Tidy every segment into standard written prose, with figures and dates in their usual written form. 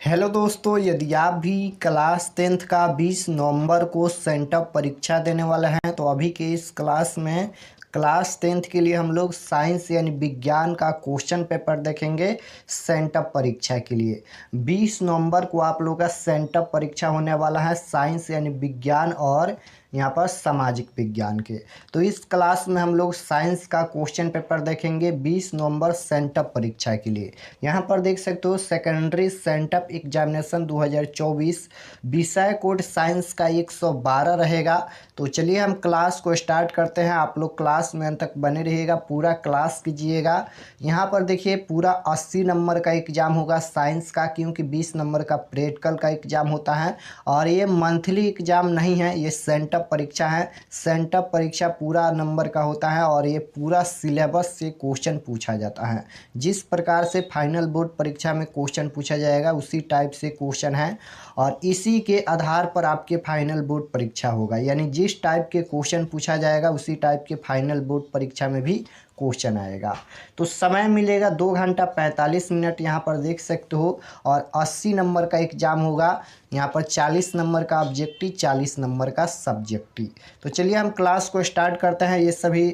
Hello दोस्तों, यदि आप भी क्लास 10th का 20 नवंबर को सेंटअप परीक्षा देने वाले हैं तो अभी के इस क्लास में क्लास 10th के लिए हम लोग साइंस यानी विज्ञान का क्वेश्चन पेपर देखेंगे। सेंटअप परीक्षा के लिए 20 नवंबर को आप लोगों का सेंटअप परीक्षा होने वाला है साइंस यानी विज्ञान और यहाँ पर सामाजिक विज्ञान के। तो इस क्लास में हम लोग साइंस का क्वेश्चन पेपर देखेंगे 20 नवंबर सेंटअप परीक्षा के लिए। यहाँ पर देख सकते हो सेकेंडरी सेंटअप एग्जामिनेशन 2024 विषय कोड साइंस का 112 रहेगा। तो चलिए हम क्लास को स्टार्ट करते हैं। आप लोग क्लास में अंत तक बने रहिएगा, पूरा क्लास कीजिएगा। यहाँ पर देखिए पूरा 80 नंबर का एग्जाम होगा साइंस का, क्योंकि 20 नंबर का प्रैक्टिकल का एग्जाम होता है और ये मंथली एग्जाम नहीं है, ये सेंटअप परीक्षा है। सेंटअप परीक्षा पूरा नंबर का होता है और ये पूरा सिलेबस से क्वेश्चन पूछा जाता है। जिस प्रकार से फाइनल बोर्ड परीक्षा में क्वेश्चन पूछा जाएगा उसी टाइप से क्वेश्चन है और इसी के आधार पर आपके फाइनल बोर्ड परीक्षा होगा। यानी जिस टाइप के क्वेश्चन पूछा जाएगा उसी टाइप के फाइनल बोर्ड परीक्षा में भी क्वेश्चन आएगा। तो समय मिलेगा 2 घंटा 45 मिनट, यहाँ पर देख सकते हो। और 80 नंबर का एग्जाम होगा। यहाँ पर 40 नंबर का ऑब्जेक्टिव, 40 नंबर का सब्जेक्टिव। तो चलिए हम क्लास को स्टार्ट करते हैं। ये सभी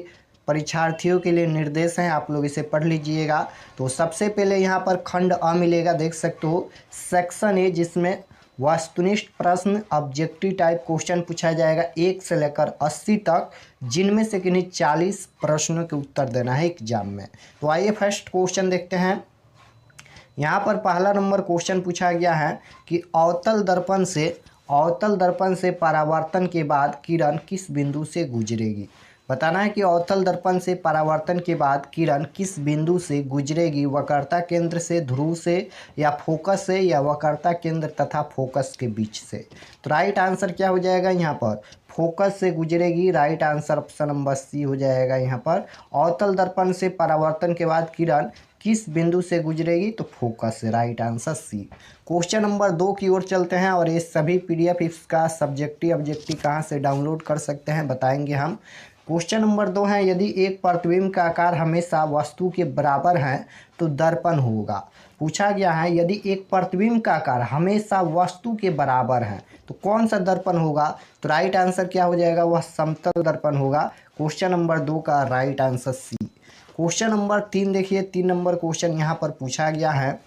परीक्षार्थियों के लिए निर्देश हैं, आप लोग इसे पढ़ लीजिएगा। तो सबसे पहले यहाँ पर खंड अ मिलेगा, देख सकते हो सेक्शन ए, जिसमें वस्तुनिष्ठ प्रश्न ऑब्जेक्टिव टाइप क्वेश्चन पूछा जाएगा 1 से लेकर 80 तक, जिनमें से किन्हीं 40 प्रश्नों के उत्तर देना है एग्जाम में। तो आइए फर्स्ट क्वेश्चन देखते हैं। यहाँ पर पहला नंबर क्वेश्चन पूछा गया है कि अवतल दर्पण से परावर्तन के बाद किरण किस बिंदु से गुजरेगी। बताना है कि अवतल दर्पण से परावर्तन के बाद किरण किस बिंदु से गुजरेगी, वक्रता केंद्र से, ध्रुव से या फोकस से, या वक्रता केंद्र तथा फोकस के बीच से। तो राइट आंसर क्या हो जाएगा यहाँ पर, फोकस से गुजरेगी। Right answer option number C हो जाएगा यहाँ पर। अवतल दर्पण से परावर्तन के बाद किरण किस बिंदु से गुजरेगी, तो फोकस से। Right answer C. Question number 2 की ओर चलते हैं और ये सभी पीडीएफ इसका सब्जेक्टिव ऑब्जेक्टिव कहाँ से डाउनलोड कर सकते हैं बताएंगे हम। क्वेश्चन नंबर 2 है, यदि एक प्रतिबिंब का आकार हमेशा वस्तु के बराबर है तो दर्पण होगा। पूछा गया है यदि एक प्रतिबिंब का आकार हमेशा वस्तु के बराबर है तो कौन सा दर्पण होगा। तो राइट आंसर क्या हो जाएगा, वह समतल दर्पण होगा। क्वेश्चन नंबर 2 का right answer C. Question number 3 देखिए, 3 नंबर क्वेश्चन यहाँ पर पूछा गया है,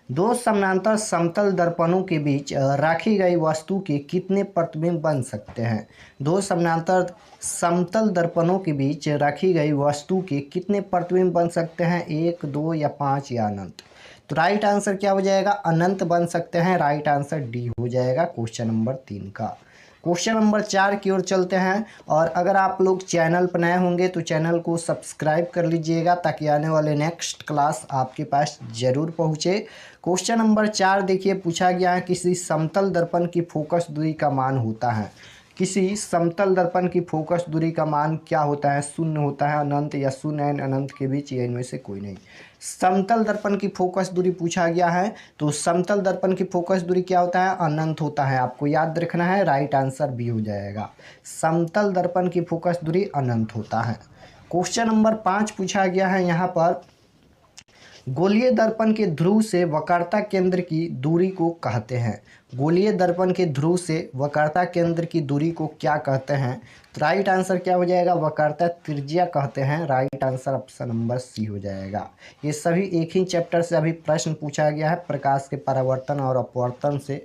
दो समानांतर समतल दर्पणों के बीच रखी गई वस्तु के कितने प्रतिबिंब बन सकते हैं। दो समानांतर समतल दर्पणों के बीच रखी गई वस्तु के कितने प्रतिबिंब बन सकते हैं, 1, 2 या 5 या अनंत। तो राइट आंसर क्या हो जाएगा, अनंत बन सकते हैं। राइट आंसर डी हो जाएगा क्वेश्चन नंबर 3 का। क्वेश्चन नंबर 4 की ओर चलते हैं और अगर आप लोग चैनल पर नए होंगे तो चैनल को सब्सक्राइब कर लीजिएगा ताकि आने वाले नेक्स्ट क्लास आपके पास ज़रूर पहुँचे। क्वेश्चन नंबर 4 देखिए, पूछा गया है किसी समतल दर्पण की फोकस दूरी का मान होता है। किसी समतल दर्पण की फोकस दूरी का मान क्या होता है, 0 होता है, अनंत, या 0 एंड अनंत के बीच, या इनमें से कोई नहीं। समतल दर्पण की फोकस दूरी पूछा गया है तो समतल दर्पण की फोकस दूरी क्या होता है, अनंत होता है। आपको याद रखना है। राइट आंसर बी हो जाएगा, समतल दर्पण की फोकस दूरी अनंत होता है। क्वेश्चन नंबर 5 पूछा गया है यहाँ पर, गोलीय दर्पण के ध्रुव से वक्रता केंद्र की दूरी को कहते हैं। गोलीय दर्पण के ध्रुव से वक्रता केंद्र की दूरी को क्या कहते हैं। तो राइट आंसर क्या हो जाएगा, वक्रता त्रिज्या कहते हैं। Right answer option number C हो जाएगा। ये सभी एक ही चैप्टर से अभी प्रश्न पूछा गया है, प्रकाश के परावर्तन और अपवर्तन से।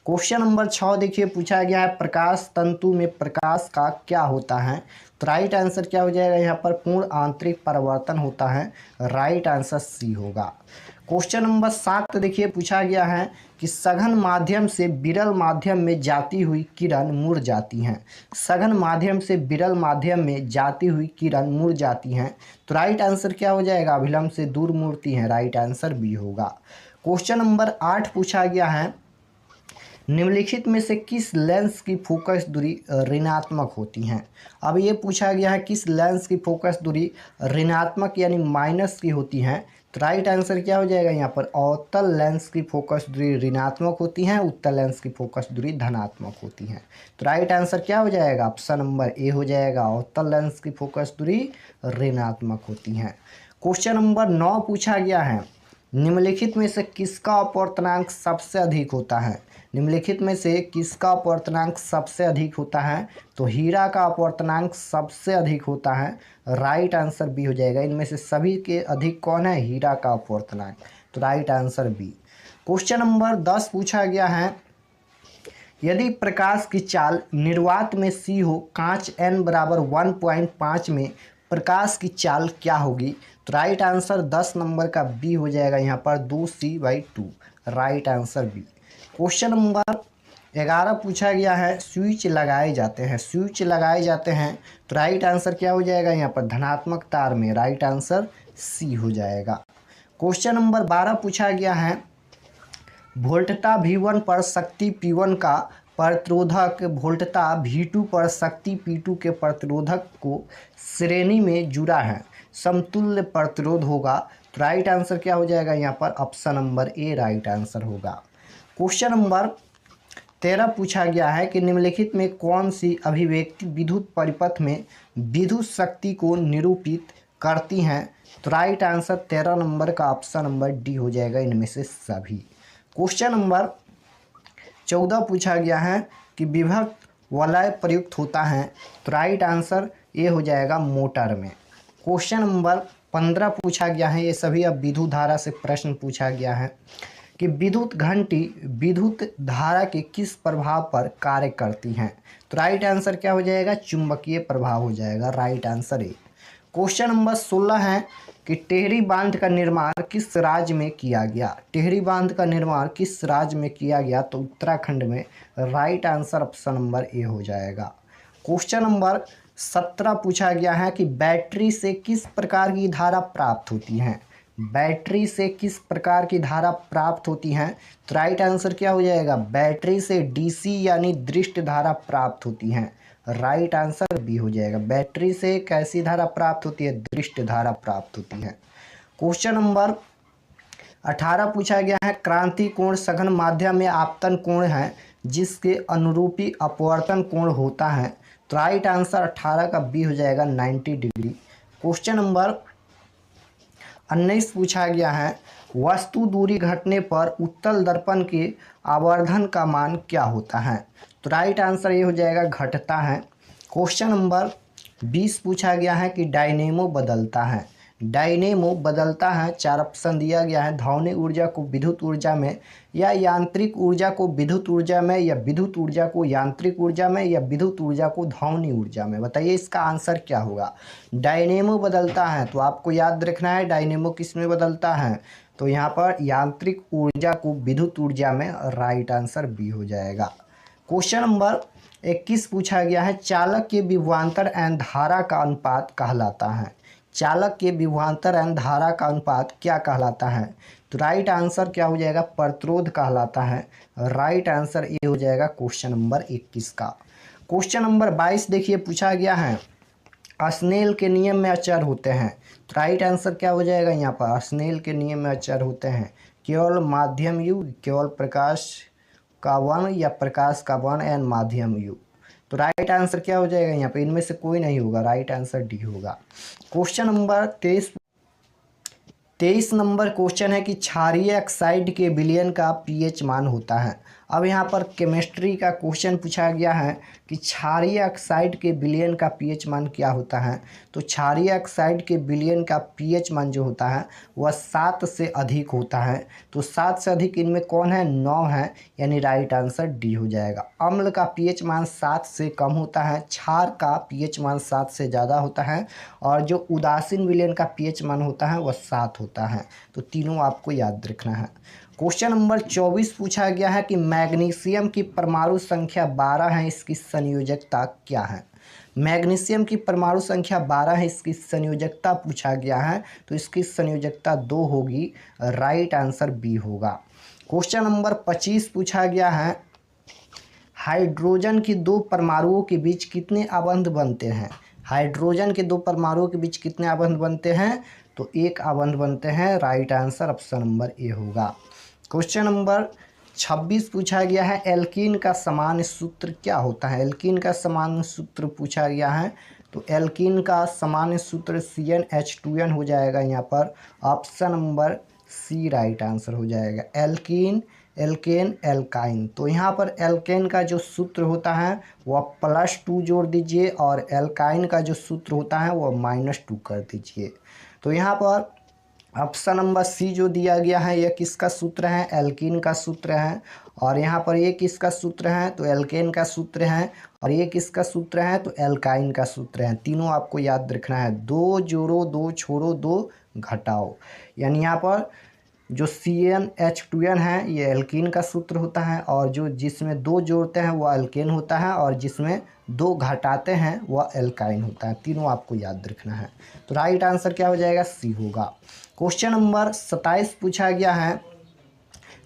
क्वेश्चन नंबर 6 देखिए, पूछा गया है प्रकाश तंतु में प्रकाश का क्या होता है। तो राइट आंसर क्या हो जाएगा यहाँ पर, पूर्ण आंतरिक परावर्तन होता है। राइट आंसर सी होगा। क्वेश्चन नंबर 7 देखिए, पूछा गया है कि सघन माध्यम से विरल माध्यम में जाती हुई किरण मुड़ जाती हैं। सघन माध्यम से विरल माध्यम में जाती हुई किरण मुड़ जाती हैं। तो राइट आंसर क्या हो जाएगा, अभिलंब से दूर मुड़ती हैं। राइट आंसर बी होगा। क्वेश्चन नंबर 8 पूछा गया है, निम्नलिखित में से किस लेंस की फोकस दूरी ऋणात्मक होती हैं। अब ये पूछा गया है किस लेंस की फोकस दूरी ऋणात्मक यानी माइनस की होती हैं। तो राइट आंसर क्या हो जाएगा यहाँ पर, अवतल लेंस की फोकस दूरी ऋणात्मक होती हैं, उत्तल लेंस की फोकस दूरी धनात्मक होती हैं। तो राइट आंसर क्या हो जाएगा, ऑप्शन नंबर ए हो जाएगा, अवतल लेंस की फोकस दूरी ऋणात्मक होती हैं। क्वेश्चन नंबर 9 पूछा गया है, निम्नलिखित में से किसका अपवर्तनांक सबसे अधिक होता है? निम्नलिखित में से किसका अपवर्तनांक सबसे अधिक होता है? तो हीरा का अपवर्तनांक सबसे अधिक होता है। राइट आंसर बी हो जाएगा। इनमें से सभी के अधिक कौन है? हीरा का अपवर्तनांक। तो right answer B. Question number 10 पूछा गया है, यदि प्रकाश की चाल निर्वात में सी हो, कांच n बराबर 1.5 में प्रकाश की चाल क्या होगी? तो राइट आंसर 10 नंबर का बी हो जाएगा यहाँ पर 2c/2। Right answer B. Question number 11 पूछा गया है, स्विच लगाए जाते हैं, स्विच लगाए जाते हैं तो राइट आंसर क्या हो जाएगा यहाँ पर? धनात्मक तार में। राइट आंसर सी हो जाएगा। क्वेश्चन नंबर 12 पूछा गया है, वोल्टता V1 पर शक्ति P1 का प्रतिरोधक वोल्टता V2 पर शक्ति P2 के प्रतिरोधक को श्रेणी में जुड़ा है, समतुल्य प्रतिरोध होगा। तो राइट आंसर क्या हो जाएगा यहाँ पर? ऑप्शन नंबर ए राइट आंसर होगा। क्वेश्चन नंबर 13 पूछा गया है कि निम्नलिखित में कौन सी अभिव्यक्ति विद्युत परिपथ में विद्युत शक्ति को निरूपित करती हैं? तो राइट आंसर 13 नंबर का ऑप्शन नंबर डी हो जाएगा, इनमें से सभी। क्वेश्चन नंबर 14 पूछा गया है कि विभक्त वलय प्रयुक्त होता है, तो राइट आंसर ए हो जाएगा मोटर में। क्वेश्चन नंबर 15 पूछा गया है, ये सभी अब विद्युत धारा से प्रश्न पूछा गया है कि विद्युत घंटी विद्युत धारा के किस प्रभाव पर कार्य करती हैं? तो राइट आंसर क्या हो जाएगा? चुंबकीय प्रभाव हो जाएगा। Right answer A. Question number 16 है कि टेहरी बांध का निर्माण किस राज्य में किया गया? टेहरी बांध का निर्माण किस राज्य में किया गया? तो उत्तराखंड में। राइट आंसर ऑप्शन नंबर ए हो जाएगा। क्वेश्चन नंबर 17 पूछा गया है कि बैटरी से किस प्रकार की धारा प्राप्त होती है? बैटरी से किस प्रकार की धारा प्राप्त होती है? तो राइट आंसर क्या हो जाएगा? बैटरी से डीसी यानी दृष्ट धारा प्राप्त होती है। राइट आंसर बी हो जाएगा। बैटरी से कैसी धारा प्राप्त होती है? दृष्ट धारा प्राप्त होती है। क्वेश्चन नंबर 18 पूछा गया है, क्रांति कोण सघन माध्यम में आपतन कोण है जिसके अनुरूपी अपवर्तन कोण होता है। तो राइट आंसर 18 का बी हो जाएगा 90 डिग्री। क्वेश्चन नंबर 19 पूछा गया है, वस्तु दूरी घटने पर उत्तल दर्पण के आवर्धन का मान क्या होता है? तो राइट आंसर ये हो जाएगा घटता है। क्वेश्चन नंबर 20 पूछा गया है कि डायनेमो बदलता है, डायनेमो बदलता है। 4 ऑप्शन दिया गया है, ध्वनि ऊर्जा को विद्युत ऊर्जा में, या यांत्रिक ऊर्जा को विद्युत ऊर्जा में, या विद्युत ऊर्जा को यांत्रिक ऊर्जा में, या विद्युत ऊर्जा को ध्वनि ऊर्जा में। बताइए इसका आंसर क्या होगा? डायनेमो बदलता है तो आपको याद रखना है डायनेमो किस में बदलता है? तो यहाँ पर यांत्रिक ऊर्जा को विद्युत ऊर्जा में। राइट आंसर बी हो जाएगा। क्वेश्चन नंबर 21 पूछा गया है, चालक के विभवांतर एवं धारा का अनुपात कहलाता है। चालक के विभवांतर एवं धारा का अनुपात क्या कहलाता है? तो राइट आंसर क्या हो जाएगा? प्रतिरोध कहलाता है। राइट आंसर ए हो जाएगा क्वेश्चन नंबर 21 का। क्वेश्चन नंबर 22 देखिए पूछा गया है, स्नेल के नियम में अचर होते हैं। तो राइट आंसर क्या हो जाएगा यहाँ पर? स्नेल के नियम में अचर होते हैं केवल माध्यम युग, केवल प्रकाश का वर्ण, या प्रकाश का वर्ण एंड माध्यम युग। तो राइट आंसर क्या हो जाएगा यहाँ पे? इनमें से कोई नहीं होगा। राइट आंसर डी होगा। क्वेश्चन नंबर 23 नंबर क्वेश्चन है कि क्षारीय ऑक्साइड के विलयन का पीएच मान होता है। अब यहाँ पर केमिस्ट्री का क्वेश्चन पूछा गया है कि क्षारीय ऑक्साइड के विलयन का पीएच मान क्या होता है? तो क्षारीय ऑक्साइड के विलयन का पीएच मान जो होता है वह 7 से अधिक होता है। तो 7 से अधिक इनमें कौन है? 9 है, यानी राइट आंसर डी हो जाएगा। अम्ल का पीएच मान 7 से कम होता है, क्षार का पीएच मान 7 से ज़्यादा होता है, और जो उदासीन विलयन का पीएच मान होता है वह 7 होता है। तो तीनों आपको याद रखना है। क्वेश्चन नंबर 24 पूछा गया है कि मैग्नीशियम की परमाणु संख्या 12 है, इसकी संयोजकता क्या है? मैग्नीशियम की परमाणु संख्या 12 है, इसकी संयोजकता पूछा गया है, तो इसकी संयोजकता 2 होगी। राइट आंसर बी होगा। क्वेश्चन नंबर 25 पूछा गया है, हाइड्रोजन की 2 परमाणुओं के बीच कितने आबंध बनते हैं? हाइड्रोजन के 2 परमाणुओं के बीच कितने आबंध बनते हैं? तो 1 आबंध बनते हैं। Right answer option number A होगा। क्वेश्चन नंबर 26 पूछा गया है, एल्कीन का सामान्य सूत्र क्या होता है? एल्कीन का सामान्य सूत्र पूछा गया है, तो एल्कीन का सामान्य सूत्र CnH2n हो जाएगा यहाँ पर। Option number C right answer हो जाएगा। Alkene, alkane, alkyne. तो यहाँ पर एल्केन का जो सूत्र होता है वह +2 जोड़ दीजिए और एल्काइन का जो सूत्र होता है वह -2 कर दीजिए। तो यहाँ पर ऑप्शन नंबर सी जो दिया गया है यह किसका सूत्र है? एल्कीन का सूत्र है। और यहाँ पर ये किसका सूत्र है? तो एल्केन का सूत्र है। और ये किसका सूत्र है? तो एल्काइन का सूत्र है। तीनों आपको याद रखना है। 2 जोड़ो, 2 छोड़ो, 2 घटाओ। यानी यहाँ पर जो CnH2n है ये एल्कीन का सूत्र होता है और जो जिसमें 2 जोड़ते हैं वह एल्केन होता है और जिसमें 2 घटाते हैं वह एल्काइन होता है। तीनों आपको याद रखना है। तो राइट आंसर क्या हो जाएगा? सी होगा। क्वेश्चन नंबर 27 पूछा गया है,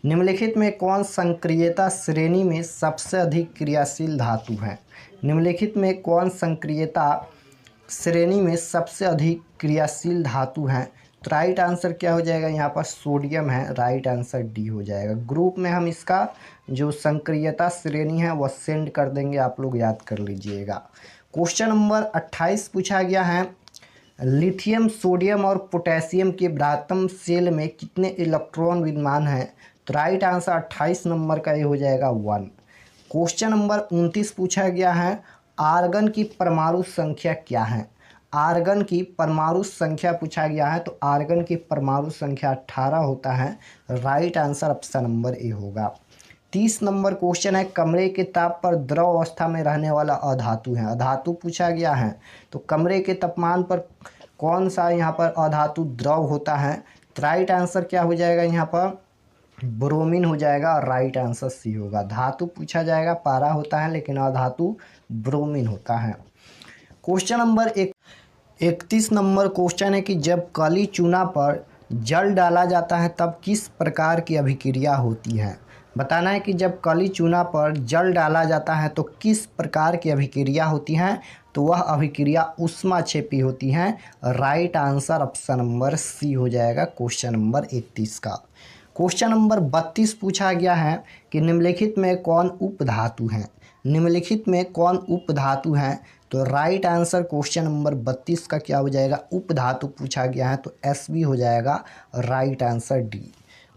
निम्नलिखित में कौन संक्रियता श्रेणी में सबसे अधिक क्रियाशील धातु है? निम्नलिखित में कौन संक्रियता श्रेणी में सबसे अधिक क्रियाशील धातु है? तो राइट आंसर क्या हो जाएगा? यहाँ पर सोडियम है। राइट आंसर डी हो जाएगा। ग्रुप में हम इसका जो संक्रियता श्रेणी है वह सेंड कर देंगे, आप लोग याद कर लीजिएगा। क्वेश्चन नंबर 28 पूछा गया है, लिथियम, सोडियम और पोटेशियम के ब्रातम सेल में कितने इलेक्ट्रॉन विद्यमान हैं? तो राइट आंसर 28 नंबर का ये हो जाएगा 1। क्वेश्चन नंबर 29 पूछा गया है, आर्गन की परमाणु संख्या क्या है? आर्गन की परमाणु संख्या पूछा गया है। तो आर्गन की परमाणु संख्या 18 होता है। Right answer option number A होगा। 30 नंबर क्वेश्चन है, कमरे के ताप पर द्रव अवस्था में रहने वाला अधातु है। अधातु पूछा गया है। तो कमरे के तापमान पर कौन सा यहाँ पर अधातु द्रव होता है? तो राइट आंसर क्या हो जाएगा? यहाँ पर ब्रोमीन हो जाएगा और राइट आंसर सी होगा। धातु पूछा जाएगा, पारा होता है, लेकिन अधातु ब्रोमीन होता है। क्वेश्चन नंबर 31 नंबर क्वेश्चन है कि जब काली चूना पर जल डाला जाता है तब किस प्रकार की अभिक्रिया होती है? बताना है कि जब काली चूना पर जल डाला जाता है तो किस प्रकार की अभिक्रिया होती है? तो वह अभिक्रिया ऊष्माक्षेपी होती है। Right answer option number C हो जाएगा क्वेश्चन नंबर 31 का। क्वेश्चन नंबर 32 पूछा गया है कि निम्नलिखित में कौन उपधातु है? निम्नलिखित में कौन उपधातु है? तो राइट आंसर क्वेश्चन नंबर 32 का क्या हो जाएगा? उपधातु पूछा गया है तो Sb हो जाएगा। Right answer D.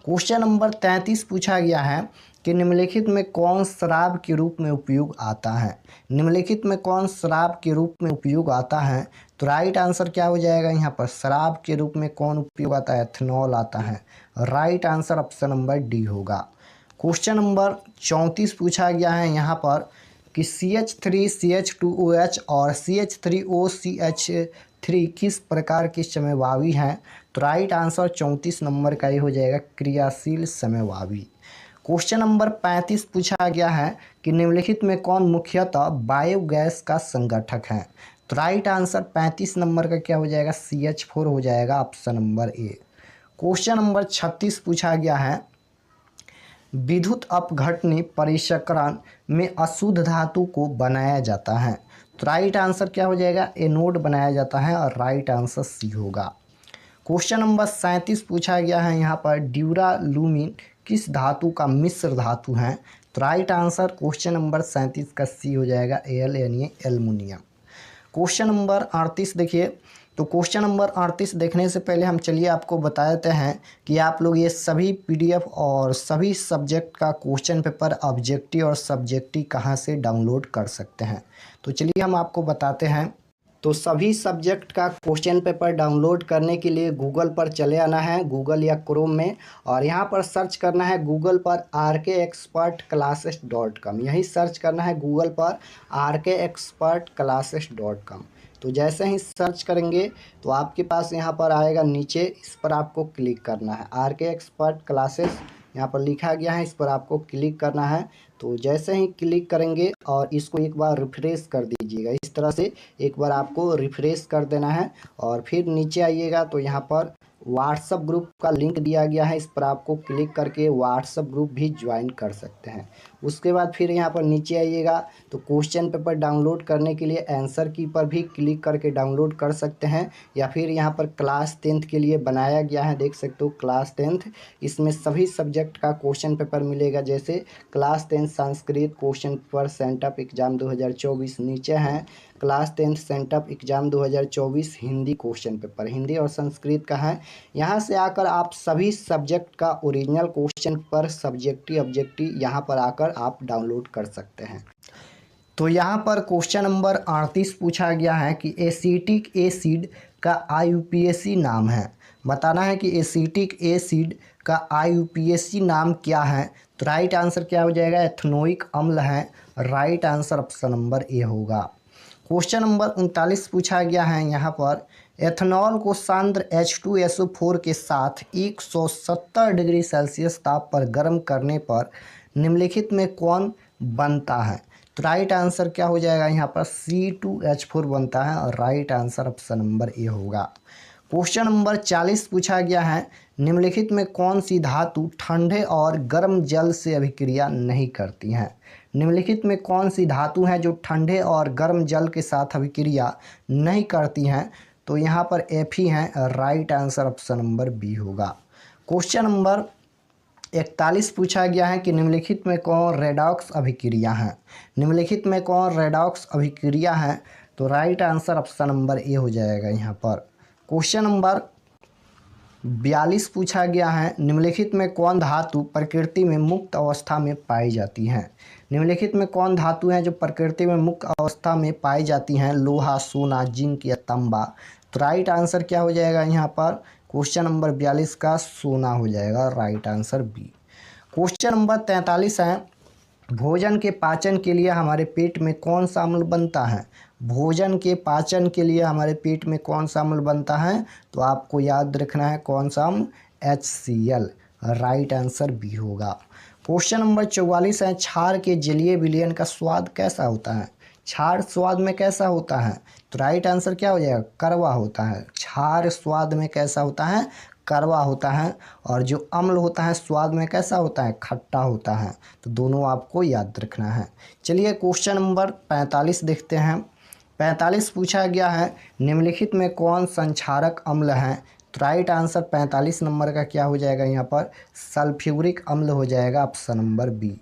Question number 33 पूछा गया है कि निम्नलिखित में कौन शराब के रूप में उपयोग आता है? निम्नलिखित में कौन शराब के रूप में उपयोग आता है? तो राइट आंसर क्या हो जाएगा? यहाँ पर शराब के रूप में कौन उपयोग आता है? एथेनॉल आता है। Right answer option number D होगा। क्वेश्चन नंबर 34 पूछा गया है यहाँ पर कि CH3 CH2OH और CH3OCH3 किस प्रकार के समवायी हैं? तो राइट आंसर 34 नंबर का ये हो जाएगा, क्रियाशील समवायी। क्वेश्चन नंबर 35 पूछा गया है कि निम्नलिखित में कौन मुख्यतः बायोगैस का संगठक है? तो राइट आंसर 35 नंबर का क्या हो जाएगा? CH4 हो जाएगा, ऑप्शन नंबर ए। क्वेश्चन नंबर 36 पूछा गया है, विद्युत अपघटनी परिष्करण में अशुद्ध धातु को बनाया जाता है। तो राइट आंसर क्या हो जाएगा? एनोड बनाया जाता है और राइट आंसर सी होगा। क्वेश्चन नंबर 37 पूछा गया है यहाँ पर, ड्यूरालुमिन किस धातु का मिश्र धातु है? तो राइट आंसर क्वेश्चन नंबर 37 का सी हो जाएगा, Al यानी एल्युमिनियम। क्वेश्चन नंबर 38 देखिए। तो क्वेश्चन नंबर 38 देखने से पहले हम चलिए आपको बता देते हैं कि आप लोग ये सभी PDF और सभी सब्जेक्ट का क्वेश्चन पेपर ऑब्जेक्टिव और सब्जेक्टिव कहाँ से डाउनलोड कर सकते हैं। तो चलिए हम आपको बताते हैं। तो सभी सब्जेक्ट का क्वेश्चन पेपर डाउनलोड करने के लिए गूगल पर चले आना है, गूगल या क्रोम में, और यहाँ पर सर्च करना है गूगल पर rkexpertclasses.com। यही सर्च करना है गूगल पर rkexpertclasses.com। तो जैसे ही सर्च करेंगे तो आपके पास यहाँ पर आएगा नीचे, इस पर आपको क्लिक करना है। RK एक्सपर्ट क्लासेस यहाँ पर लिखा गया है, इस पर आपको क्लिक करना है। तो जैसे ही क्लिक करेंगे और इसको एक बार रिफ्रेश कर दीजिएगा, इस तरह से एक बार आपको रिफ्रेश कर देना है और फिर नीचे आइएगा तो यहाँ पर व्हाट्सअप ग्रुप का लिंक दिया गया है, इस पर आपको क्लिक करके व्हाट्सअप ग्रुप भी ज्वाइन कर सकते हैं। उसके बाद फिर यहाँ पर नीचे आइएगा तो क्वेश्चन पेपर डाउनलोड करने के लिए आंसर की पर भी क्लिक करके डाउनलोड कर सकते हैं, या फिर यहाँ पर क्लास 10th के लिए बनाया गया है, देख सकते हो क्लास 10th। इसमें सभी सब्जेक्ट का क्वेश्चन पेपर मिलेगा, जैसे class 10 Sanskrit question paper sent up exam 2024, नीचे हैं class 10 sent up exam 2024 Hindi question paper, Hindi और संस्कृत का है। यहाँ से आकर आप सभी सब्जेक्ट का original question paper subjective objective यहाँ पर आकर आप डाउनलोड कर सकते हैं। तो यहाँ पर क्वेश्चन नंबर 38 पूछा गया है कि एसिटिक एसिड का आईयूपीएसी नाम है। बताना है कि एसिटिक एसिड का आईयूपीएसी नाम क्या है। तो राइट आंसर क्या हो जाएगा, एथनोइक अम्ल है। Right answer option number A होगा। क्वेश्चन नंबर 39 पूछा गया है यहाँ पर, एथनॉल को सांद्र H2SO4 के साथ 170 डिग्री सेल्सियस ताप पर गर्म करने पर निम्नलिखित में कौन बनता है। तो राइट आंसर क्या हो जाएगा, यहाँ पर C2H4 बनता है, और right answer option number A होगा। क्वेश्चन नंबर 40 पूछा गया है, निम्नलिखित में कौन सी धातु ठंडे और गर्म जल से अभिक्रिया नहीं करती हैं। निम्नलिखित में कौन सी धातु है जो ठंडे और गर्म जल के साथ अभिक्रिया नहीं करती हैं। तो यहाँ पर Fe हैं, right answer option number B होगा। क्वेश्चन नंबर 41 पूछा गया है कि निम्नलिखित में कौन रेडॉक्स अभिक्रिया है। निम्नलिखित में कौन रेडॉक्स अभिक्रिया है। तो राइट आंसर ऑप्शन नंबर ए हो जाएगा यहाँ पर। क्वेश्चन नंबर 42 पूछा गया है, निम्नलिखित में कौन धातु प्रकृति में मुक्त अवस्था में पाई जाती हैं। निम्नलिखित में कौन धातु हैं जो प्रकृति में मुक्त अवस्था में पाई जाती हैं। लोहा, सोना, जिंक या तांबा। तो राइट आंसर क्या हो जाएगा यहाँ पर, क्वेश्चन नंबर 42 का सोना हो जाएगा, right answer B. Question number 43 है, भोजन के पाचन के लिए हमारे पेट में कौन सा अम्ल बनता है। भोजन के पाचन के लिए हमारे पेट में कौन सा अम्ल बनता है। तो आपको याद रखना है कौन सा अम्ल, HCl, राइट आंसर बी होगा। क्वेश्चन नंबर 44 है, क्षार के जलीय विलयन का स्वाद कैसा होता है। क्षार स्वाद में कैसा होता है। तो राइट आंसर क्या हो जाएगा, कड़वा होता है। क्षार स्वाद में कैसा होता है, कड़वा होता है। और जो अम्ल होता है स्वाद में कैसा होता है, खट्टा होता है। तो दोनों आपको याद रखना है। चलिए क्वेश्चन नंबर 45 देखते हैं। 45 पूछा गया है, निम्नलिखित में कौन संक्षारक अम्ल है। तो राइट आंसर 45 नंबर का क्या हो जाएगा, यहाँ पर सल्फ्यूरिक अम्ल हो जाएगा, option number B.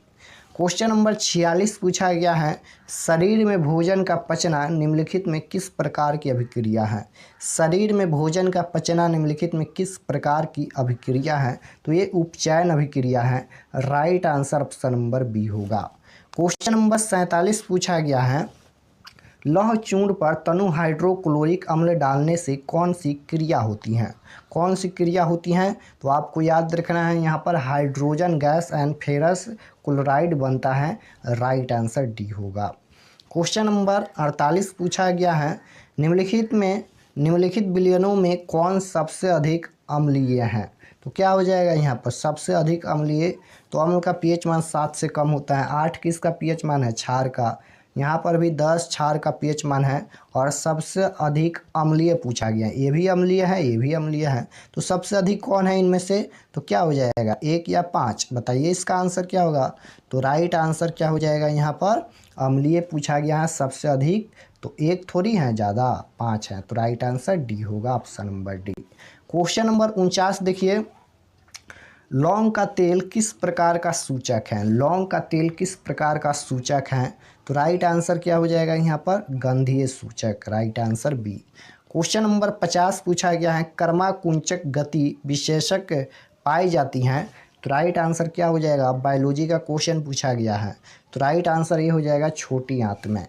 Question number 46 पूछा गया है, शरीर में भोजन का पचना निम्नलिखित में किस प्रकार की अभिक्रिया है। शरीर में भोजन का पचना निम्नलिखित में किस प्रकार की अभिक्रिया है। तो ये उपचयन अभिक्रिया है, right answer option number B होगा। क्वेश्चन नंबर 47 पूछा गया है, लौह चूर्ण पर तनु हाइड्रोक्लोरिक अम्ल डालने से कौन सी क्रिया होती हैं। कौन सी क्रिया होती हैं। तो आपको याद रखना है यहाँ पर hydrogen gas and ferrous chloride बनता है, राइट आंसर डी होगा। क्वेश्चन नंबर 48 पूछा गया है, निम्नलिखित विलयनों में कौन सबसे अधिक अम्लीय है। तो क्या हो जाएगा यहाँ पर सबसे अधिक अम्लीय। तो अम्ल का पीएच मान 7 से कम होता है। 8 किसका पीएच मान है, क्षार का। यहाँ पर भी 10 क्षार का पीएच मान है। और सबसे अधिक अम्लीय पूछा गया है, ये भी अम्लीय है, ये भी अम्लीय है। तो सबसे अधिक कौन है इनमें से। तो क्या हो जाएगा, 1 या 5, बताइए इसका आंसर क्या होगा। तो राइट आंसर क्या हो जाएगा, यहाँ पर अम्लीय पूछा गया है सबसे अधिक। तो 1 थोड़ी है, ज़्यादा 5 है। तो राइट आंसर डी होगा, option number D. Question number 49 देखिए, लौंग का तेल किस प्रकार का सूचक है। लौंग का तेल किस प्रकार का सूचक है। तो राइट आंसर क्या हो जाएगा यहाँ पर, गंधीय सूचक, right answer B. Question number 50 पूछा गया है, कर्माकुंचक गति विशेषक पाई जाती हैं। तो राइट आंसर क्या हो जाएगा, बायोलॉजी का क्वेश्चन पूछा गया है। तो राइट आंसर ये हो जाएगा छोटी आंत में।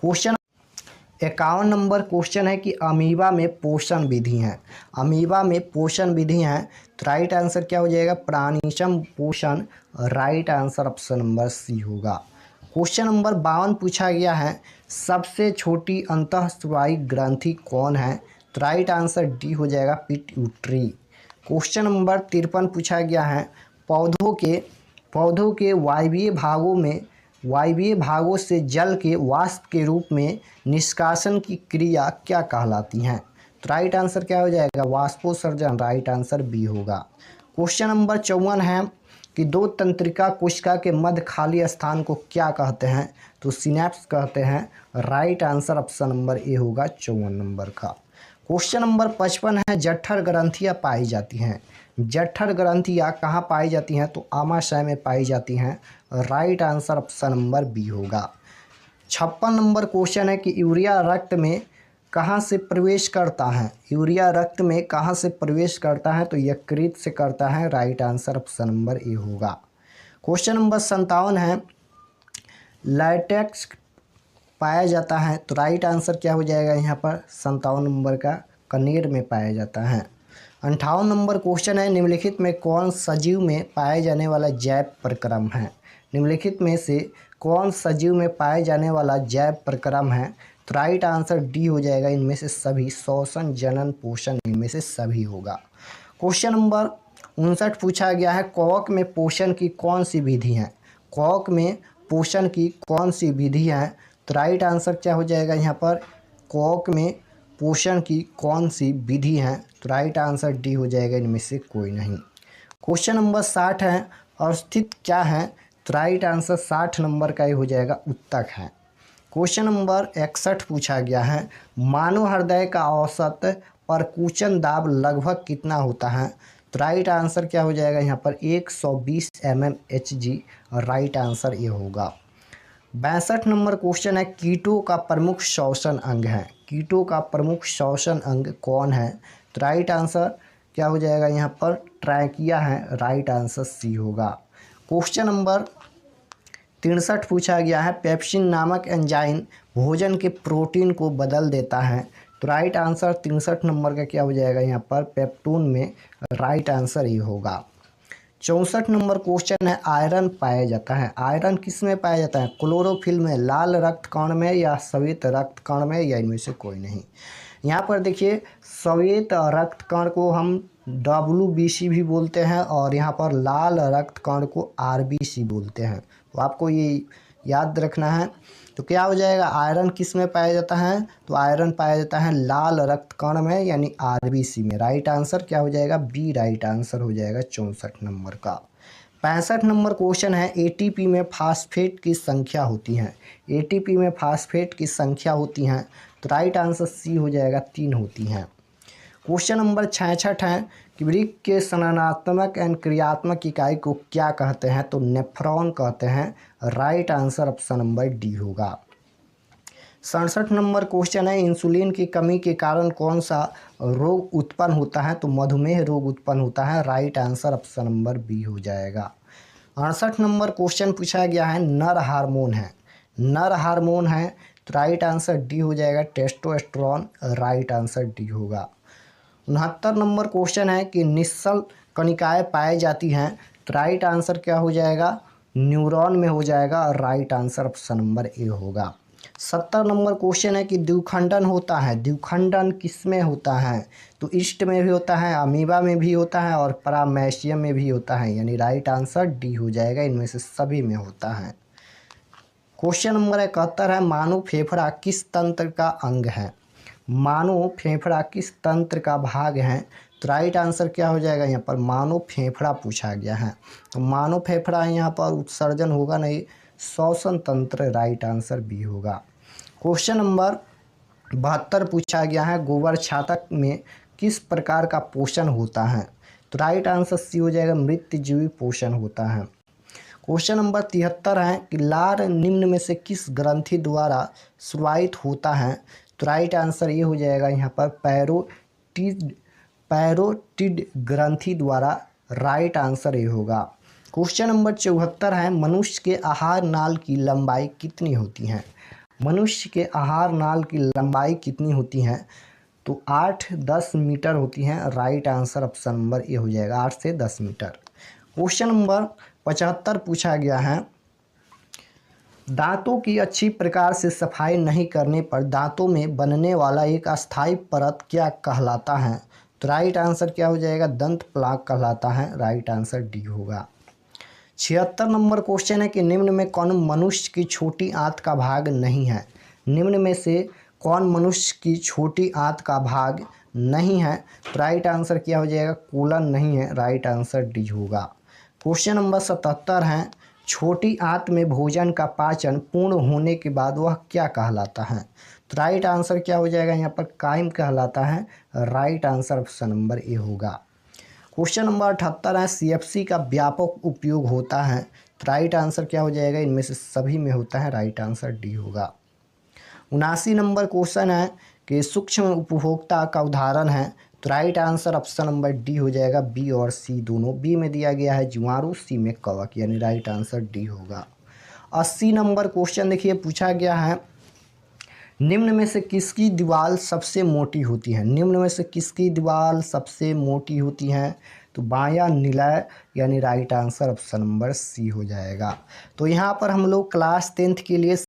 क्वेश्चन 51 नंबर क्वेश्चन है कि अमीबा में पोषण विधि है। अमीबा में पोषण विधि है। तो राइट आंसर क्या हो जाएगा, प्राणिसम पोषण, right answer option number C होगा। क्वेश्चन नंबर 52 पूछा गया है, सबसे छोटी अंतःस्रावी ग्रंथि कौन है। तो राइट आंसर डी हो जाएगा, पिट्यूटरी। क्वेश्चन नंबर 53 पूछा गया है, पौधों के वायवीय भागों से जल के वाष्प के रूप में निष्कासन की क्रिया क्या कहलाती हैं। तो राइट आंसर क्या हो जाएगा, वाष्पोत्सर्जन, राइट आंसर बी होगा। क्वेश्चन नंबर 54 है, कि दो तंत्रिका कोशिका के मध्य खाली स्थान को क्या कहते हैं? तो सिनेप्स कहते हैं। Right answer option number A होगा 54 नंबर का। क्वेश्चन नंबर 55 है, जठर ग्रंथियाँ पाई जाती हैं। जठर ग्रंथियाँ कहाँ पाई जाती हैं? तो आमाशय में पाई जाती हैं। Right answer option number B होगा। 56 नंबर क्वेश्चन है कि यूरिया रक्त में कहाँ से प्रवेश करता है? यूरिया रक्त में कहाँ से प्रवेश करता है? तो यकृत से करता है। Right answer option number A होगा। क्वेश्चन नंबर 57 है, लैटेक्स पाया जाता है। तो राइट आंसर क्या हो जाएगा यहाँ पर? 57 नंबर का कनेर में पाया जाता है। 58 नंबर क्वेश्चन है, निम्नलिखित में कौन सजीव में पाए जाने वाला जैव प्रक्रम है? निम्नलिखित में से कौन सजीव में पाए जाने वाला जैव प्रक्रम है? तो राइट आंसर डी हो जाएगा। इनमें से सभी श्वसन, जनन, पोषण, इनमें से सभी होगा। क्वेश्चन नंबर 59 पूछा गया है, कवक में पोषण की कौन सी विधि है? कवक में पोषण की कौन सी विधि है? तो राइट आंसर क्या हो जाएगा यहाँ पर? कवक में पोषण की कौन सी विधि है? तो राइट आंसर डी हो जाएगा। इनमें से कोई नहीं। क्वेश्चन नंबर 60 है, अवस्थित क्या है? तो राइट आंसर 60 नंबर का ही हो जाएगा, उत्तक है। क्वेश्चन नंबर 61 पूछा गया है, मानव हृदय का औसत परकुंचन दाब लगभग कितना होता है? तो राइट आंसर क्या हो जाएगा यहाँ पर? 120 mmHg। राइट आंसर ये होगा। 62 नंबर क्वेश्चन है, कीटों का प्रमुख श्वसन अंग है। कीटों का प्रमुख श्वसन अंग कौन है? तो राइट आंसर क्या हो जाएगा यहाँ पर? ट्रैकिया है। राइट आंसर सी होगा। क्वेश्चन नंबर 63 पूछा गया है, पेप्सिन नामक एंजाइम भोजन के प्रोटीन को बदल देता है। तो राइट आंसर 63 नंबर का क्या हो जाएगा यहाँ पर? पेप्टोन में। राइट आंसर ये होगा। 64 नंबर क्वेश्चन है, आयरन पाया जाता है। आयरन किस में पाया जाता है? क्लोरोफिल में, लाल रक्त कण में, या श्वेत रक्त कण में, या इनमें से कोई नहीं। यहाँ पर देखिए, श्वेत रक्त कण को हम WBC भी बोलते हैं और यहाँ पर लाल रक्त कण को RBC बोलते हैं। तो आपको ये याद रखना है। तो क्या हो जाएगा? आयरन किस में पाया जाता है? तो आयरन पाया जाता है लाल रक्त कण में, यानी RBC में। राइट आंसर क्या हो जाएगा? बी राइट आंसर हो जाएगा 64 नंबर का। 65 नंबर क्वेश्चन है, ATP में फास्फेट की संख्या होती है। ATP में फास्फेट की संख्या होती हैं। तो राइट आंसर सी हो जाएगा, 3 होती हैं। क्वेश्चन नंबर 66 है कि वृक्क के संरचनात्मक एवं क्रियात्मक इकाई को क्या कहते हैं? तो नेफ्रॉन कहते हैं। Right answer option number D होगा। 67 नंबर क्वेश्चन है, इंसुलिन की कमी के कारण कौन सा रोग उत्पन्न होता है? तो मधुमेह रोग उत्पन्न होता है। Right answer option number B हो जाएगा। 68 नंबर क्वेश्चन पूछा गया है, नर हार्मोन है। नर हार्मोन है। तो राइट आंसर डी हो जाएगा, टेस्टोस्टेरोन। राइट आंसर डी होगा। 69 नंबर क्वेश्चन है कि निश्चल कणिकाएं पाई जाती हैं। तो राइट आंसर क्या हो जाएगा? न्यूरॉन में हो जाएगा। Right answer option number A होगा। 70 नंबर क्वेश्चन है कि द्विखंडन होता है। द्विखंडन किस में होता है? तो ईस्ट में भी होता है, अमीबा में भी होता है, और पैरामेशियम में भी होता है, यानी राइट आंसर डी हो जाएगा। इनमें से सभी में होता है। क्वेश्चन नंबर 71 है, मानव फेफड़ा किस तंत्र का अंग है? मानव फेफड़ा किस तंत्र का भाग है? तो राइट आंसर क्या हो जाएगा यहाँ पर? मानव फेफड़ा पूछा गया है। तो मानव फेफड़ा यहाँ पर उत्सर्जन होगा नहीं, श्वसन तंत्र। राइट आंसर बी होगा। क्वेश्चन नंबर 72 पूछा गया है, गोबर छातक में किस प्रकार का पोषण होता है? तो राइट आंसर सी हो जाएगा, मृतजीवी पोषण होता है। क्वेश्चन नंबर 73 है कि लार निम्न में से किस ग्रंथि द्वारा स्रावित होता है? तो राइट आंसर ये हो जाएगा यहाँ पर पैरोटिड ग्रंथि द्वारा। राइट आंसर ये होगा। क्वेश्चन नंबर 74 है, मनुष्य के आहार नाल की लंबाई कितनी होती है? मनुष्य के आहार नाल की लंबाई कितनी होती है? तो 8-10 मीटर होती हैं। राइट आंसर ऑप्शन नंबर ए हो जाएगा, 8 से 10 मीटर। क्वेश्चन नंबर 75 पूछा गया है, दांतों की अच्छी प्रकार से सफाई नहीं करने पर दांतों में बनने वाला एक अस्थायी परत क्या कहलाता है? तो राइट आंसर क्या हो जाएगा? दंत प्लाक कहलाता है। राइट आंसर डी होगा। 76 नंबर क्वेश्चन है कि निम्न में कौन मनुष्य की छोटी आंत का भाग नहीं है? निम्न में से कौन मनुष्य की छोटी आंत का भाग नहीं है? तो राइट आंसर क्या हो जाएगा? कोलन नहीं है। राइट आंसर डी होगा। क्वेश्चन नंबर 77 है, छोटी आंत में भोजन का पाचन पूर्ण होने के बाद वह क्या कहलाता है? तो राइट आंसर क्या हो जाएगा यहाँ पर? कायम कहलाता है। Right answer option number A होगा। क्वेश्चन नंबर 78 है, सीएफसी का व्यापक उपयोग होता है। तो राइट आंसर क्या हो जाएगा? इनमें से सभी में होता है। राइट आंसर डी होगा। 79 नंबर क्वेश्चन है कि सूक्ष्म उपभोक्ता का उदाहरण है। तो right answer option number D हो जाएगा। बी और सी दोनों, बी में दिया गया है जीवाणु, सी में कवक, यानी राइट आंसर डी होगा। 80 नंबर क्वेश्चन देखिए पूछा गया है, निम्न में से किसकी दीवार सबसे मोटी होती है? निम्न में से किसकी दीवार सबसे मोटी होती है? तो बायां निलय, यानी right answer option number C हो जाएगा। तो यहाँ पर हम लोग क्लास 10th के लिए